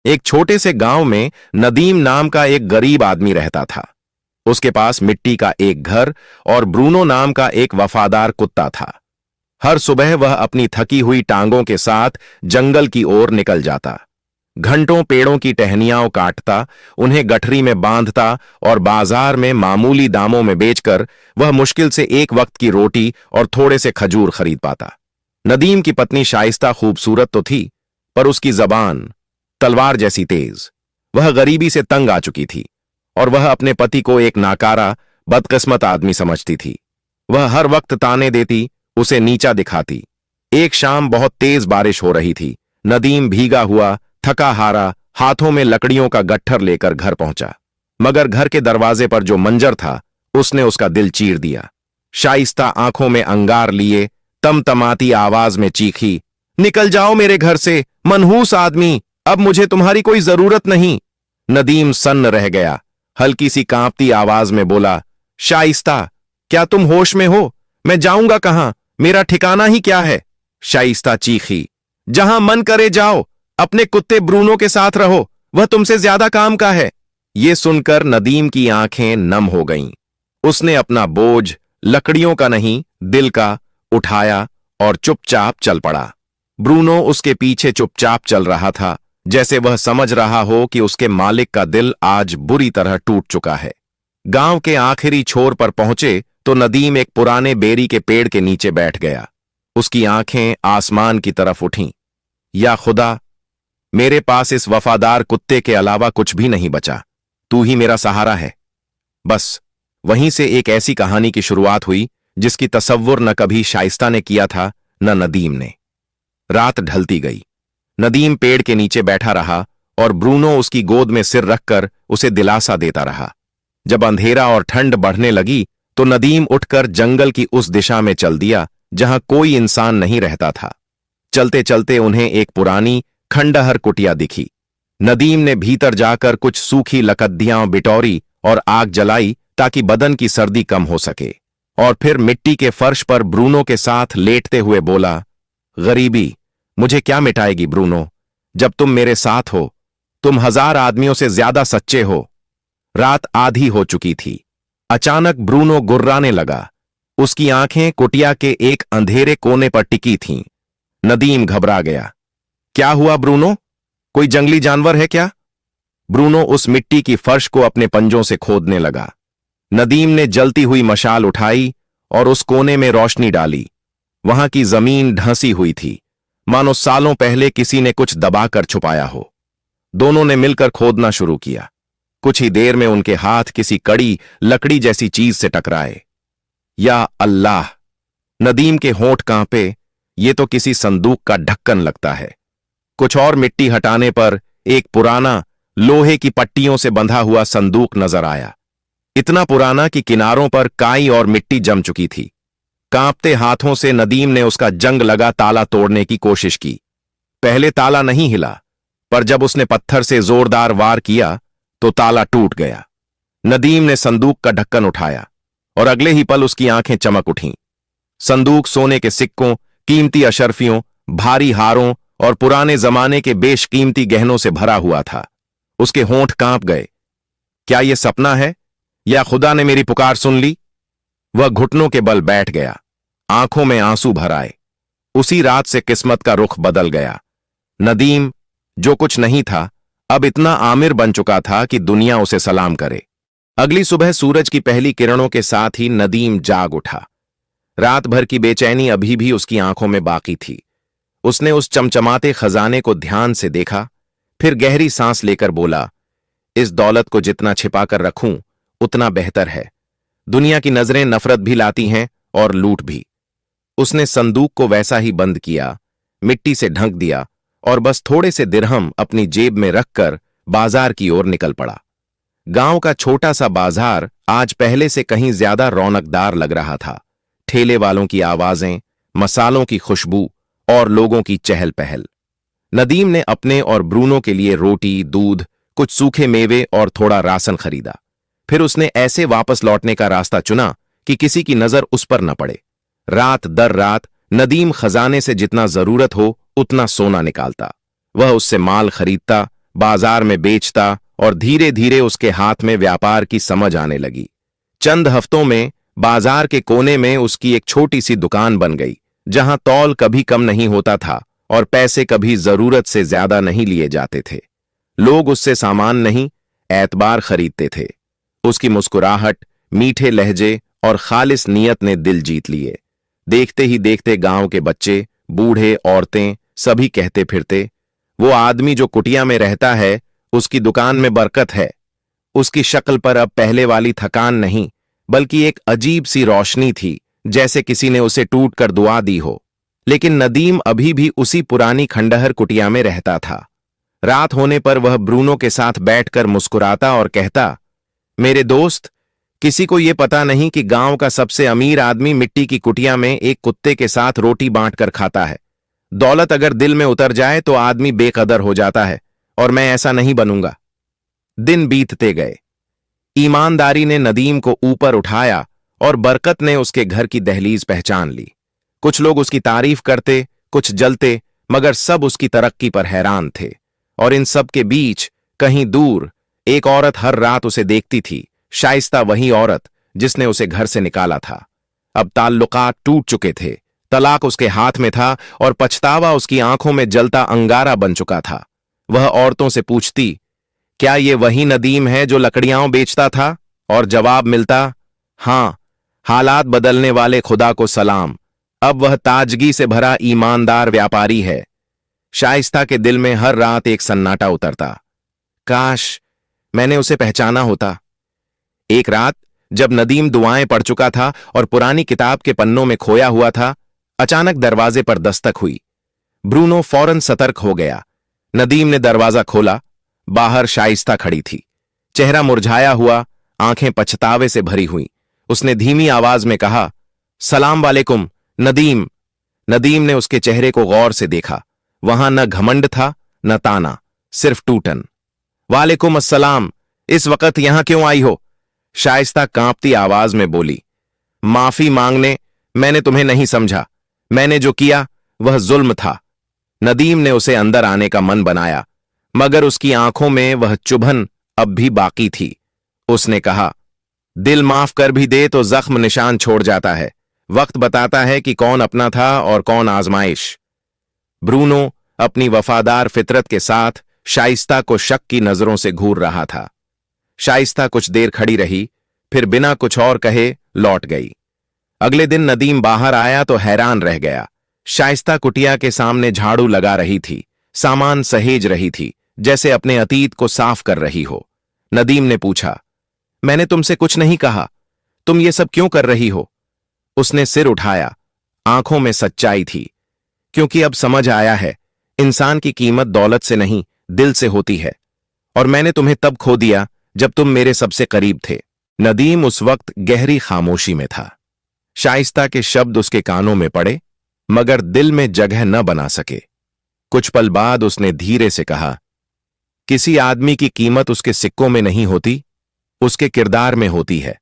एक छोटे से गांव में नदीम नाम का एक गरीब आदमी रहता था। उसके पास मिट्टी का एक घर और ब्रूनो नाम का एक वफादार कुत्ता था। हर सुबह वह अपनी थकी हुई टांगों के साथ जंगल की ओर निकल जाता। घंटों पेड़ों की टहनियां काटता, उन्हें गठरी में बांधता और बाजार में मामूली दामों में बेचकर वह मुश्किल से एक वक्त की रोटी और थोड़े से खजूर खरीद पाता। नदीम की पत्नी शाइस्ता खूबसूरत तो थी, पर उसकी जबान तलवार जैसी तेज। वह गरीबी से तंग आ चुकी थी और वह अपने पति को एक नाकारा, बदकिस्मत आदमी समझती थी। वह हर वक्त ताने देती, उसे नीचा दिखाती। एक शाम बहुत तेज बारिश हो रही थी। नदीम भीगा हुआ, थका हारा, हाथों में लकड़ियों का गट्ठर लेकर घर पहुंचा। मगर घर के दरवाजे पर जो मंजर था, उसने उसका दिल चीर दिया। शाइस्ता आंखों में अंगार लिए तमतमाती आवाज में चीखी, निकल जाओ मेरे घर से, मनहूस आदमी, अब मुझे तुम्हारी कोई जरूरत नहीं। नदीम सन्न रह गया। हल्की सी कांपती आवाज में बोला, शाइस्ता, क्या तुम होश में हो? मैं जाऊंगा कहां? मेरा ठिकाना ही क्या है? शाइस्ता चीखी, जहां मन करे जाओ, अपने कुत्ते ब्रूनो के साथ रहो, वह तुमसे ज्यादा काम का है। यह सुनकर नदीम की आंखें नम हो गईं। उसने अपना बोझ, लकड़ियों का नहीं दिल का, उठाया और चुपचाप चल पड़ा। ब्रूनो उसके पीछे चुपचाप चल रहा था, जैसे वह समझ रहा हो कि उसके मालिक का दिल आज बुरी तरह टूट चुका है। गांव के आखिरी छोर पर पहुंचे तो नदीम एक पुराने बेरी के पेड़ के नीचे बैठ गया। उसकी आंखें आसमान की तरफ उठीं। या खुदा, मेरे पास इस वफादार कुत्ते के अलावा कुछ भी नहीं बचा, तू ही मेरा सहारा है। बस वहीं से एक ऐसी कहानी की शुरुआत हुई जिसकी तसव्वुर न कभी शाइस्ता ने किया था, न नदीम ने। रात ढलती गई। नदीम पेड़ के नीचे बैठा रहा और ब्रूनो उसकी गोद में सिर रखकर उसे दिलासा देता रहा। जब अंधेरा और ठंड बढ़ने लगी तो नदीम उठकर जंगल की उस दिशा में चल दिया जहां कोई इंसान नहीं रहता था। चलते चलते उन्हें एक पुरानी खंडहर कुटिया दिखी। नदीम ने भीतर जाकर कुछ सूखी लकड़ियां बिटौरी और आग जलाई ताकि बदन की सर्दी कम हो सके, और फिर मिट्टी के फर्श पर ब्रूनो के साथ लेटते हुए बोला, गरीबी मुझे क्या मिटाएगी ब्रूनो, जब तुम मेरे साथ हो। तुम 1000 आदमियों से ज्यादा सच्चे हो। रात आधी हो चुकी थी। अचानक ब्रूनो गुर्राने लगा। उसकी आंखें कुटिया के एक अंधेरे कोने पर टिकी थीं। नदीम घबरा गया। क्या हुआ ब्रूनो? कोई जंगली जानवर है क्या? ब्रूनो उस मिट्टी की फर्श को अपने पंजों से खोदने लगा। नदीम ने जलती हुई मशाल उठाई और उस कोने में रोशनी डाली। वहां की जमीन ढंसी हुई थी, मानो सालों पहले किसी ने कुछ दबाकर छुपाया हो। दोनों ने मिलकर खोदना शुरू किया। कुछ ही देर में उनके हाथ किसी कड़ी लकड़ी जैसी चीज से टकराए। या अल्लाह! नदीम के होंठ कांपे। ये तो किसी संदूक का ढक्कन लगता है। कुछ और मिट्टी हटाने पर एक पुराना, लोहे की पट्टियों से बंधा हुआ संदूक नजर आया। इतना पुराना कि किनारों पर काई और मिट्टी जम चुकी थी। कांपते हाथों से नदीम ने उसका जंग लगा ताला तोड़ने की कोशिश की। पहले ताला नहीं हिला, पर जब उसने पत्थर से जोरदार वार किया तो ताला टूट गया। नदीम ने संदूक का ढक्कन उठाया और अगले ही पल उसकी आंखें चमक उठीं। संदूक सोने के सिक्कों, कीमती अशर्फियों, भारी हारों और पुराने जमाने के बेशकीमती गहनों से भरा हुआ था। उसके होंठ कांप गए। क्या यह सपना है या खुदा ने मेरी पुकार सुन ली? वह घुटनों के बल बैठ गया, आंखों में आंसू भर आए। उसी रात से किस्मत का रुख बदल गया। नदीम, जो कुछ नहीं था, अब इतना आमिर बन चुका था कि दुनिया उसे सलाम करे। अगली सुबह सूरज की पहली किरणों के साथ ही नदीम जाग उठा। रात भर की बेचैनी अभी भी उसकी आंखों में बाकी थी। उसने उस चमचमाते खजाने को ध्यान से देखा, फिर गहरी सांस लेकर बोला, इस दौलत को जितना छिपाकर रखूं उतना बेहतर है। दुनिया की नजरें नफरत भी लाती हैं और लूट भी। उसने संदूक को वैसा ही बंद किया, मिट्टी से ढक दिया और बस थोड़े से दिरहम अपनी जेब में रखकर बाजार की ओर निकल पड़ा। गांव का छोटा सा बाजार आज पहले से कहीं ज्यादा रौनकदार लग रहा था। ठेले वालों की आवाजें, मसालों की खुशबू और लोगों की चहल पहल। नदीम ने अपने और ब्रूनो के लिए रोटी, दूध, कुछ सूखे मेवे और थोड़ा राशन खरीदा। फिर उसने ऐसे वापस लौटने का रास्ता चुना कि किसी की नजर उस पर न पड़े। रात दर रात नदीम खजाने से जितना जरूरत हो उतना सोना निकालता। वह उससे माल खरीदता, बाजार में बेचता और धीरे धीरे उसके हाथ में व्यापार की समझ आने लगी। चंद हफ्तों में बाजार के कोने में उसकी एक छोटी सी दुकान बन गई, जहां तौल कभी कम नहीं होता था और पैसे कभी जरूरत से ज्यादा नहीं लिए जाते थे। लोग उससे सामान नहीं, एतबार खरीदते थे। उसकी मुस्कुराहट, मीठे लहजे और खालिस नियत ने दिल जीत लिए। देखते ही देखते गांव के बच्चे, बूढ़े, औरतें सभी कहते फिरते, वो आदमी जो कुटिया में रहता है, उसकी दुकान में बरकत है। उसकी शक्ल पर अब पहले वाली थकान नहीं, बल्कि एक अजीब सी रोशनी थी, जैसे किसी ने उसे टूट कर दुआ दी हो। लेकिन नदीम अभी भी उसी पुरानी खंडहर कुटिया में रहता था। रात होने पर वह ब्रूनो के साथ बैठकर मुस्कुराता और कहता, मेरे दोस्त, किसी को यह पता नहीं कि गांव का सबसे अमीर आदमी मिट्टी की कुटिया में एक कुत्ते के साथ रोटी बांटकर खाता है। दौलत अगर दिल में उतर जाए तो आदमी बेकदर हो जाता है, और मैं ऐसा नहीं बनूंगा। दिन बीतते गए। ईमानदारी ने नदीम को ऊपर उठाया और बरकत ने उसके घर की दहलीज पहचान ली। कुछ लोग उसकी तारीफ करते, कुछ जलते, मगर सब उसकी तरक्की पर हैरान थे। और इन सब के बीच कहीं दूर एक औरत हर रात उसे देखती थी, शाइस्ता, वही औरत जिसने उसे घर से निकाला था। अब ताल्लुकात टूट चुके थे, तलाक उसके हाथ में था और पछतावा उसकी आंखों में जलता अंगारा बन चुका था। वह औरतों से पूछती, क्या ये वही नदीम है जो लकड़ियां बेचता था? और जवाब मिलता, हां, हालात बदलने वाले खुदा को सलाम, अब वह ताजगी से भरा ईमानदार व्यापारी है। शाइस्ता के दिल में हर रात एक सन्नाटा उतरता, काश मैंने उसे पहचाना होता। एक रात जब नदीम दुआएं पढ़ चुका था और पुरानी किताब के पन्नों में खोया हुआ था, अचानक दरवाजे पर दस्तक हुई। ब्रूनो फौरन सतर्क हो गया। नदीम ने दरवाजा खोला। बाहर शाइस्ता खड़ी थी, चेहरा मुरझाया हुआ, आंखें पछतावे से भरी हुई। उसने धीमी आवाज में कहा, सलाम वालेकुम नदीम। नदीम ने उसके चेहरे को गौर से देखा। वहां न घमंड था, न ताना, सिर्फ टूटन। वालेकुम अस्सलाम, इस वक्त यहां क्यों आई हो? शाइस्ता कांपती आवाज में बोली, माफी मांगने, मैंने तुम्हें नहीं समझा। मैंने जो किया वह जुल्म था। नदीम ने उसे अंदर आने का मन बनाया, मगर उसकी आंखों में वह चुभन अब भी बाकी थी। उसने कहा, दिल माफ कर भी दे तो जख्म निशान छोड़ जाता है। वक्त बताता है कि कौन अपना था और कौन आजमाइश। ब्रूनो अपनी वफादार फितरत के साथ शाइस्ता को शक की नजरों से घूर रहा था। शाइस्ता कुछ देर खड़ी रही, फिर बिना कुछ और कहे लौट गई। अगले दिन नदीम बाहर आया तो हैरान रह गया। शाइस्ता कुटिया के सामने झाड़ू लगा रही थी, सामान सहेज रही थी, जैसे अपने अतीत को साफ कर रही हो। नदीम ने पूछा, मैंने तुमसे कुछ नहीं कहा, तुम ये सब क्यों कर रही हो? उसने सिर उठाया, आंखों में सच्चाई थी, क्योंकि अब समझ आया है, इंसान की कीमत दौलत से नहीं, दिल से होती है। और मैंने तुम्हें तब खो दिया जब तुम मेरे सबसे करीब थे। नदीम उस वक्त गहरी खामोशी में था। शाइस्ता के शब्द उसके कानों में पड़े, मगर दिल में जगह न बना सके। कुछ पल बाद उसने धीरे से कहा, किसी आदमी की कीमत उसके सिक्कों में नहीं होती, उसके किरदार में होती है।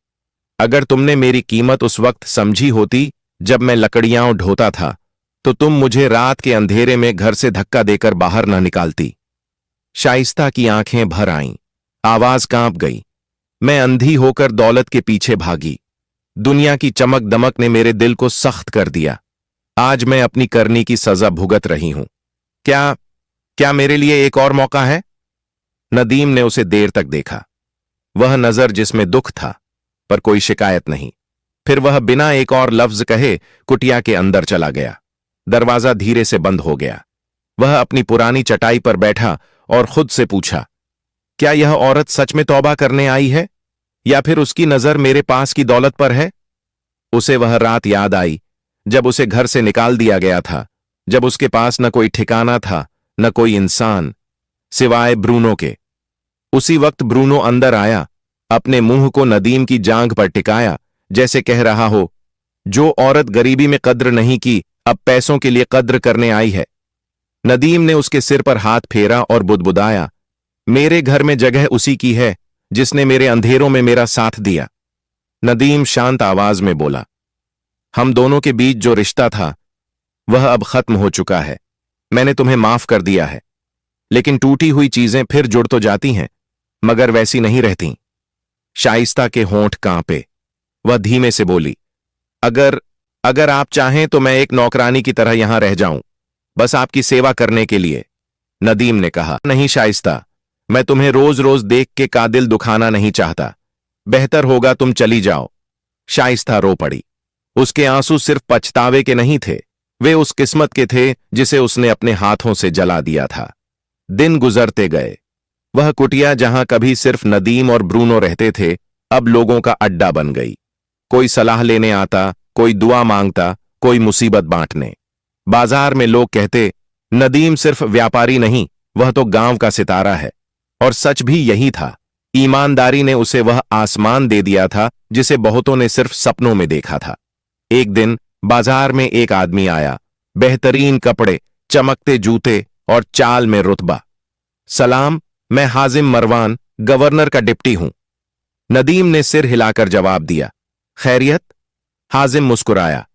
अगर तुमने मेरी कीमत उस वक्त समझी होती जब मैं लकड़ियां ढोता था, तो तुम मुझे रात के अंधेरे में घर से धक्का देकर बाहर न निकालती। शाइस्ता की आंखें भर आईं, आवाज कांप गई। मैं अंधी होकर दौलत के पीछे भागी। दुनिया की चमक दमक ने मेरे दिल को सख्त कर दिया। आज मैं अपनी करनी की सजा भुगत रही हूं। क्या मेरे लिए एक और मौका है? नदीम ने उसे देर तक देखा, वह नजर जिसमें दुख था पर कोई शिकायत नहीं। फिर वह बिना एक और लफ्ज कहे कुटिया के अंदर चला गया। दरवाजा धीरे से बंद हो गया। वह अपनी पुरानी चटाई पर बैठा और खुद से पूछा, क्या यह औरत सच में तौबा करने आई है, या फिर उसकी नजर मेरे पास की दौलत पर है? उसे वह रात याद आई जब उसे घर से निकाल दिया गया था, जब उसके पास न कोई ठिकाना था, न कोई इंसान, सिवाय ब्रूनो के। उसी वक्त ब्रूनो अंदर आया, अपने मुंह को नदीम की जांघ पर टिकाया, जैसे कह रहा हो, जो औरत गरीबी में कद्र नहीं की, अब पैसों के लिए कद्र करने आई है। नदीम ने उसके सिर पर हाथ फेरा और बुदबुदाया, मेरे घर में जगह उसी की है जिसने मेरे अंधेरों में मेरा साथ दिया। नदीम शांत आवाज में बोला, हम दोनों के बीच जो रिश्ता था वह अब खत्म हो चुका है। मैंने तुम्हें माफ कर दिया है। लेकिन टूटी हुई चीजें फिर जुड़ तो जाती हैं, मगर वैसी नहीं रहती। शाइस्ता के होंठ कांपे। वह धीमे से बोली, अगर अगर आप चाहें तो मैं एक नौकरानी की तरह यहां रह जाऊं, बस आपकी सेवा करने के लिए। नदीम ने कहा, नहीं शाइस्ता, मैं तुम्हें रोज रोज देख के का दिल दुखाना नहीं चाहता। बेहतर होगा तुम चली जाओ। शाइस्ता रो पड़ी। उसके आंसू सिर्फ पछतावे के नहीं थे, वे उस किस्मत के थे जिसे उसने अपने हाथों से जला दिया था। दिन गुजरते गए। वह कुटिया जहां कभी सिर्फ नदीम और ब्रूनो रहते थे, अब लोगों का अड्डा बन गई। कोई सलाह लेने आता, कोई दुआ मांगता, कोई मुसीबत बांटने। बाजार में लोग कहते, नदीम सिर्फ व्यापारी नहीं, वह तो गांव का सितारा है। और सच भी यही था। ईमानदारी ने उसे वह आसमान दे दिया था जिसे बहुतों ने सिर्फ सपनों में देखा था। एक दिन बाजार में एक आदमी आया, बेहतरीन कपड़े, चमकते जूते और चाल में रुतबा। सलाम, मैं हाजिम मरवान, गवर्नर का डिप्टी हूं। नदीम ने सिर हिलाकर जवाब दिया। खैरियत? हाजिम मुस्कुराया।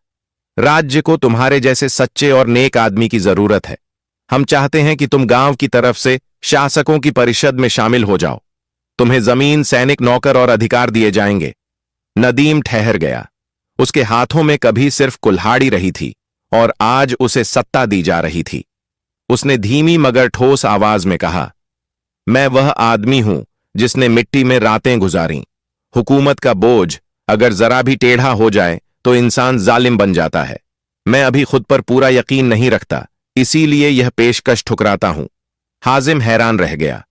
राज्य को तुम्हारे जैसे सच्चे और नेक आदमी की जरूरत है। हम चाहते हैं कि तुम गांव की तरफ से शासकों की परिषद में शामिल हो जाओ। तुम्हें जमीन, सैनिक, नौकर और अधिकार दिए जाएंगे। नदीम ठहर गया। उसके हाथों में कभी सिर्फ कुल्हाड़ी रही थी और आज उसे सत्ता दी जा रही थी। उसने धीमी मगर ठोस आवाज में कहा, मैं वह आदमी हूं जिसने मिट्टी में रातें गुजारी। हुकूमत का बोझ अगर जरा भी टेढ़ा हो जाए तो इंसान जालिम बन जाता है। मैं अभी खुद पर पूरा यकीन नहीं रखता, इसीलिए यह पेशकश ठुकराता हूं। हाजिम हैरान रह गया।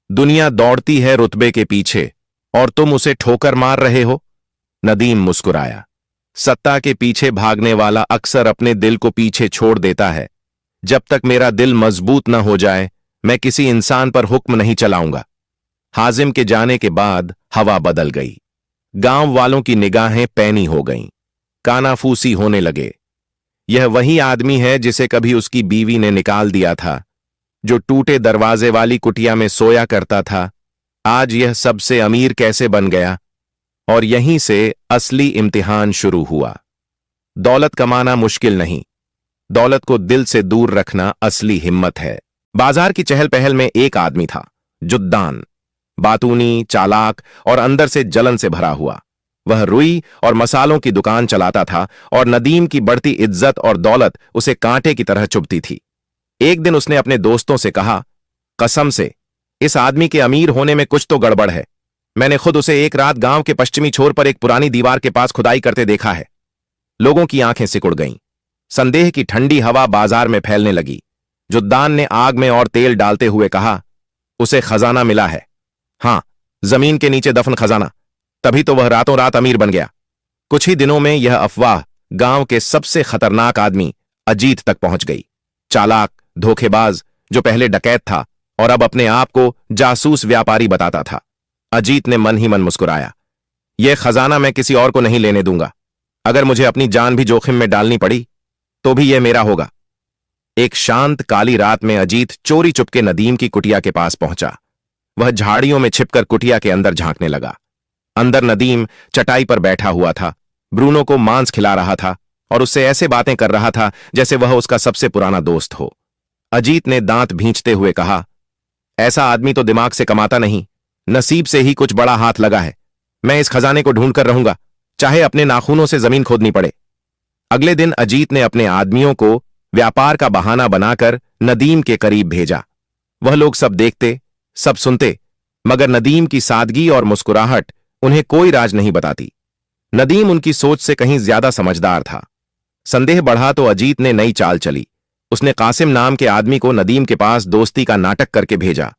दुनिया दौड़ती है रुतबे के पीछे और तुम उसे ठोकर मार रहे हो? नदीम मुस्कुराया। सत्ता के पीछे भागने वाला अक्सर अपने दिल को पीछे छोड़ देता है। जब तक मेरा दिल मजबूत न हो जाए, मैं किसी इंसान पर हुक्म नहीं चलाऊंगा। हाजिम के जाने के बाद हवा बदल गई। गांव वालों की निगाहें पैनी हो गईं। कानाफूसी होने लगे। यह वही आदमी है जिसे कभी उसकी बीवी ने निकाल दिया था, जो टूटे दरवाजे वाली कुटिया में सोया करता था। आज यह सबसे अमीर कैसे बन गया? और यहीं से असली इम्तिहान शुरू हुआ। दौलत कमाना मुश्किल नहीं, दौलत को दिल से दूर रखना असली हिम्मत है। बाजार की चहल पहल में एक आदमी था, जुद्दान। बातूनी, चालाक और अंदर से जलन से भरा हुआ। वह रुई और मसालों की दुकान चलाता था और नदीम की बढ़ती इज्जत और दौलत उसे कांटे की तरह चुभती थी। एक दिन उसने अपने दोस्तों से कहा, कसम से इस आदमी के अमीर होने में कुछ तो गड़बड़ है। मैंने खुद उसे एक रात गांव के पश्चिमी छोर पर एक पुरानी दीवार के पास खुदाई करते देखा है। लोगों की आंखें सिकुड़ गईं। संदेह की ठंडी हवा बाजार में फैलने लगी। जुद्दान ने आग में और तेल डालते हुए कहा, उसे खजाना मिला है। हां, जमीन के नीचे दफन खजाना। तभी तो वह रातों रात अमीर बन गया। कुछ ही दिनों में यह अफवाह गांव के सबसे खतरनाक आदमी अजीत तक पहुंच गई। चालाक, धोखेबाज, जो पहले डकैत था और अब अपने आप को जासूस व्यापारी बताता था। अजीत ने मन ही मन मुस्कुराया। यह खजाना मैं किसी और को नहीं लेने दूंगा। अगर मुझे अपनी जान भी जोखिम में डालनी पड़ी तो भी यह मेरा होगा। एक शांत काली रात में अजीत चोरी चुपके नदीम की कुटिया के पास पहुंचा। वह झाड़ियों में छिपकर कुटिया के अंदर झांकने लगा। अंदर नदीम चटाई पर बैठा हुआ था, ब्रूनो को मांस खिला रहा था और उससे ऐसे बातें कर रहा था जैसे वह उसका सबसे पुराना दोस्त हो। अजीत ने दांत भींचते हुए कहा, ऐसा आदमी तो दिमाग से कमाता नहीं, नसीब से ही कुछ बड़ा हाथ लगा है। मैं इस खजाने को ढूंढ कर रहूंगा, चाहे अपने नाखूनों से जमीन खोदनी पड़े। अगले दिन अजीत ने अपने आदमियों को व्यापार का बहाना बनाकर नदीम के करीब भेजा। वह लोग सब देखते, सब सुनते, मगर नदीम की सादगी और मुस्कुराहट उन्हें कोई राज नहीं बताती। नदीम उनकी सोच से कहीं ज्यादा समझदार था। संदेह बढ़ा तो अजीत ने नई चाल चली। उसने कासिम नाम के आदमी को नदीम के पास दोस्ती का नाटक करके भेजा।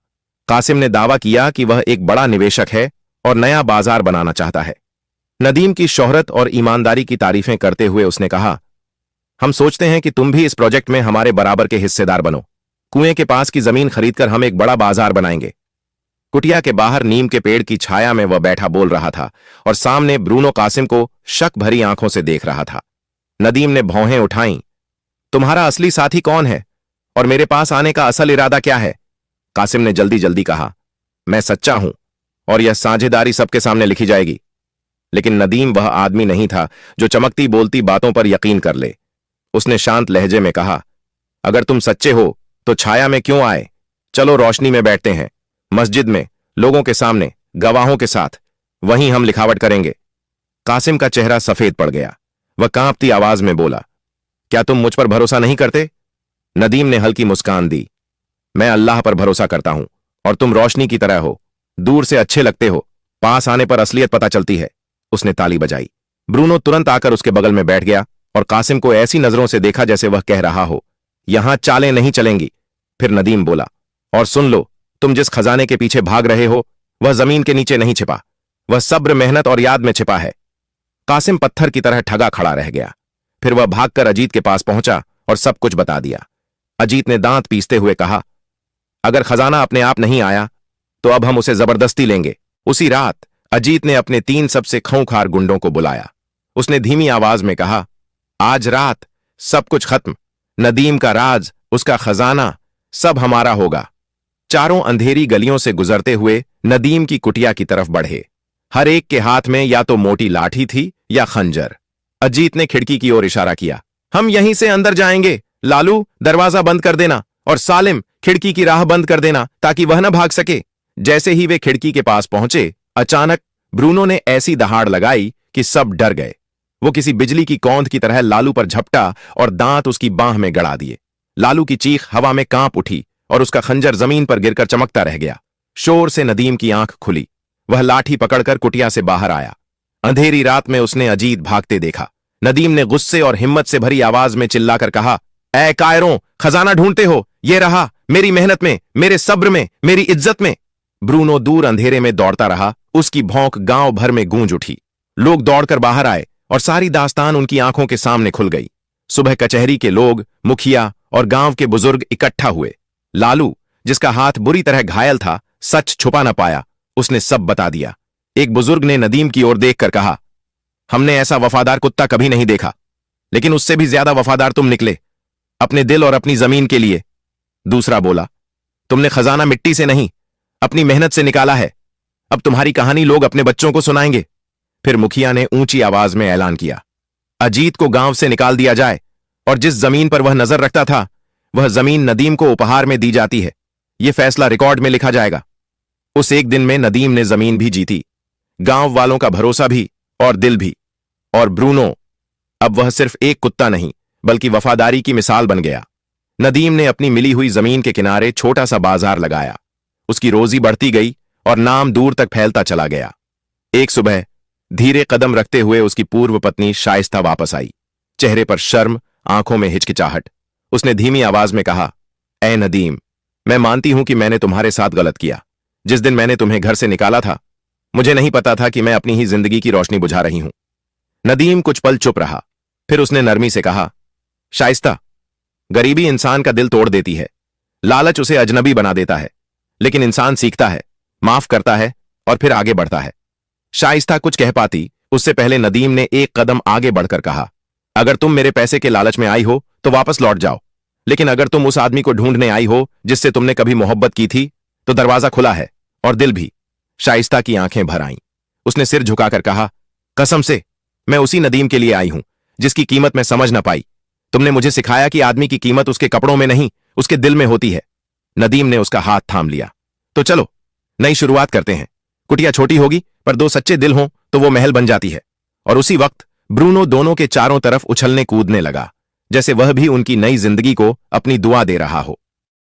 कासिम ने दावा किया कि वह एक बड़ा निवेशक है और नया बाजार बनाना चाहता है। नदीम की शोहरत और ईमानदारी की तारीफें करते हुए उसने कहा, हम सोचते हैं कि तुम भी इस प्रोजेक्ट में हमारे बराबर के हिस्सेदार बनो। कुएं के पास की जमीन खरीदकर हम एक बड़ा बाजार बनाएंगे। कुटिया के बाहर नीम के पेड़ की छाया में वह बैठा बोल रहा था और सामने ब्रूनो कासिम को शक भरी आंखों से देख रहा था। नदीम ने भौहें उठाईं। तुम्हारा असली साथी कौन है और मेरे पास आने का असल इरादा क्या है? कासिम ने जल्दी जल्दी कहा, मैं सच्चा हूं और यह साझेदारी सबके सामने लिखी जाएगी। लेकिन नदीम वह आदमी नहीं था जो चमकती बोलती बातों पर यकीन कर ले। उसने शांत लहजे में कहा, अगर तुम सच्चे हो तो छाया में क्यों आए? चलो रोशनी में बैठते हैं, मस्जिद में, लोगों के सामने, गवाहों के साथ, वहीं हम लिखावट करेंगे। कासिम का चेहरा सफेद पड़ गया। वह कांपती आवाज में बोला, क्या तुम मुझ पर भरोसा नहीं करते? नदीम ने हल्की मुस्कान दी। मैं अल्लाह पर भरोसा करता हूं, और तुम रोशनी की तरह हो, दूर से अच्छे लगते हो, पास आने पर असलियत पता चलती है। उसने ताली बजाई। ब्रूनो तुरंत आकर उसके बगल में बैठ गया और कासिम को ऐसी नजरों से देखा जैसे वह कह रहा हो, यहां चालें नहीं चलेंगी। फिर नदीम बोला, और सुन लो, तुम जिस खजाने के पीछे भाग रहे हो वह जमीन के नीचे नहीं छिपा, वह सब्र, मेहनत और याद में छिपा है। कासिम पत्थर की तरह ठगा खड़ा रह गया। फिर वह भागकर अजीत के पास पहुंचा और सब कुछ बता दिया। अजीत ने दांत पीसते हुए कहा, अगर खजाना अपने आप नहीं आया तो अब हम उसे जबरदस्ती लेंगे। उसी रात अजीत ने अपने 3 सबसे खूंखार गुंडों को बुलाया। उसने धीमी आवाज में कहा, आज रात सब कुछ खत्म, नदीम का राज, उसका खजाना, सब हमारा होगा। चारों अंधेरी गलियों से गुजरते हुए नदीम की कुटिया की तरफ बढ़े। हर एक के हाथ में या तो मोटी लाठी थी या खंजर। अजीत ने खिड़की की ओर इशारा किया, हम यहीं से अंदर जाएंगे। लालू, दरवाजा बंद कर देना, और सालिम, खिड़की की राह बंद कर देना ताकि वह न भाग सके। जैसे ही वे खिड़की के पास पहुंचे, अचानक ब्रूनो ने ऐसी दहाड़ लगाई कि सब डर गए। वो किसी बिजली की कौंध की तरह लालू पर झपटा और दांत उसकी बांह में गड़ा दिए। लालू की चीख हवा में कांप उठी और उसका खंजर जमीन पर गिरकर चमकता रह गया। शोर से नदीम की आंख खुली। वह लाठी पकड़कर कुटिया से बाहर आया। अंधेरी रात में उसने अजीत भागते देखा। नदीम ने गुस्से और हिम्मत से भरी आवाज में चिल्लाकर कहा, ऐ कायरों, खजाना ढूंढते हो, ये रहा, मेरी मेहनत में, मेरे सब्र में, मेरी इज्जत में। ब्रूनो दूर अंधेरे में दौड़ता रहा। उसकी भौंक गांव भर में गूंज उठी। लोग दौड़कर बाहर आए और सारी दास्तान उनकी आंखों के सामने खुल गई। सुबह कचहरी के लोग, मुखिया और गांव के बुजुर्ग इकट्ठा हुए। लालू, जिसका हाथ बुरी तरह घायल था, सच छुपा न पाया। उसने सब बता दिया। एक बुजुर्ग ने नदीम की ओर देखकर कहा, हमने ऐसा वफादार कुत्ता कभी नहीं देखा, लेकिन उससे भी ज्यादा वफादार तुम निकले, अपने दिल और अपनी जमीन के लिए। दूसरा बोला, तुमने खजाना मिट्टी से नहीं, अपनी मेहनत से निकाला है। अब तुम्हारी कहानी लोग अपने बच्चों को सुनाएंगे। फिर मुखिया ने ऊंची आवाज में ऐलान किया, अजीत को गांव से निकाल दिया जाए, और जिस जमीन पर वह नजर रखता था वह जमीन नदीम को उपहार में दी जाती है। यह फैसला रिकॉर्ड में लिखा जाएगा। उस एक दिन में नदीम ने जमीन भी जीती, गांव वालों का भरोसा भी और दिल भी। और ब्रूनो, अब वह सिर्फ एक कुत्ता नहीं बल्कि वफादारी की मिसाल बन गया। नदीम ने अपनी मिली हुई जमीन के किनारे छोटा सा बाजार लगाया। उसकी रोजी बढ़ती गई और नाम दूर तक फैलता चला गया। एक सुबह धीरे कदम रखते हुए उसकी पूर्व पत्नी शाइस्ता वापस आई। चेहरे पर शर्म, आंखों में हिचकिचाहट। उसने धीमी आवाज में कहा, ऐ नदीम, मैं मानती हूं कि मैंने तुम्हारे साथ गलत किया। जिस दिन मैंने तुम्हें घर से निकाला था, मुझे नहीं पता था कि मैं अपनी ही जिंदगी की रोशनी बुझा रही हूं। नदीम कुछ पल चुप रहा। फिर उसने नरमी से कहा, शाइस्ता, गरीबी इंसान का दिल तोड़ देती है, लालच उसे अजनबी बना देता है, लेकिन इंसान सीखता है, माफ करता है और फिर आगे बढ़ता है। शाइस्ता कुछ कह पाती उससे पहले नदीम ने एक कदम आगे बढ़कर कहा, अगर तुम मेरे पैसे के लालच में आई हो तो वापस लौट जाओ, लेकिन अगर तुम उस आदमी को ढूंढने आई हो जिससे तुमने कभी मोहब्बत की थी तो दरवाजा खुला है और दिल भी। शाइस्ता की आंखें भर आईं। उसने सिर झुकाकर कहा, कसम से मैं उसी नदीम के लिए आई हूं जिसकी कीमत मैं समझ ना पाई। तुमने मुझे सिखाया कि आदमी की कीमत उसके कपड़ों में नहीं, उसके दिल में होती है। नदीम ने उसका हाथ थाम लिया। तो चलो नई शुरुआत करते हैं। कुटिया छोटी होगी पर 2 सच्चे दिल हों तो वो महल बन जाती है। और उसी वक्त ब्रूनो दोनों के चारों तरफ उछलने कूदने लगा, जैसे वह भी उनकी नई जिंदगी को अपनी दुआ दे रहा हो।